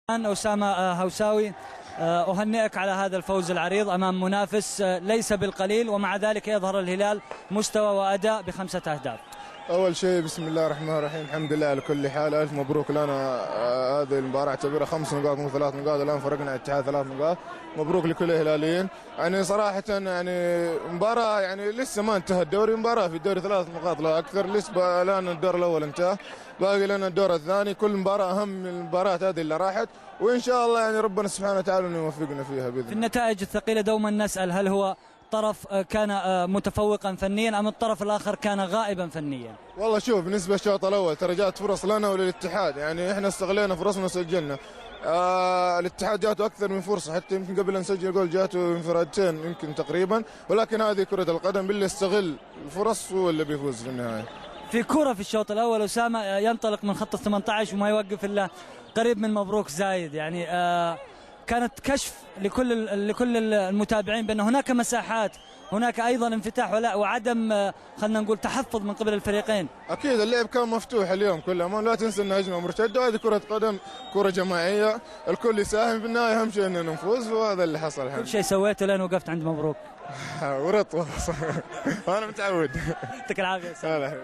أسامة هوساوي، أهنئك على هذا الفوز العريض أمام منافس ليس بالقليل، ومع ذلك يظهر الهلال مستوى وأداء ب5 أهداف. أول شيء بسم الله الرحمن الرحيم، الحمد لله على كل حال، ألف مبروك لنا. هذه المباراة اعتبرها 5 نقاط مو 3 نقاط، الآن فرقنا الاتحاد 3 نقاط. مبروك لكل الهلاليين. يعني صراحة يعني مباراة يعني لسه ما انتهى الدوري، مباراة في الدوري 3 نقاط لا أكثر، لسه الآن الدور الأول انتهى، باقي لنا الدور الثاني. كل مباراة أهم من المباريات هذه اللي راحت، وإن شاء الله يعني ربنا سبحانه وتعالى إنه يوفقنا فيها بإذن الله. في النتائج الثقيلة دوما نسأل هل هو طرف كان متفوقا فنيا أم الطرف الآخر كان غائبا فنيا؟ والله شوف، بالنسبة للشوط الأول ترى جات فرص لنا وللاتحاد، يعني احنا استغلينا فرصنا وسجلنا. الاتحاد جاته أكثر من فرصة، حتى يمكن قبل أن نسجل جول جاته انفرادتين يمكن تقريبا، ولكن هذه كرة القدم، باللي يستغل الفرص هو اللي بيفوز في النهاية. في كرة في الشوط الأول أسامة ينطلق من خط 18 وما يوقف إلا قريب من مبروك زايد، يعني كانت كشف لكل المتابعين بأن هناك مساحات، هناك أيضا انفتاح وعدم خلينا نقول تحفظ من قبل الفريقين. أكيد اللعب كان مفتوح اليوم كله، ما لا تنسى أنها هجمة مرتدة، وهذه كرة قدم، كرة جماعية، الكل يساهم، في النهاية أهم شيء أننا نفوز، وهذا اللي حصل. كل شيء سويته لين وقفت عند مبروك. ورط. أنا متعود. يعطيك العافية.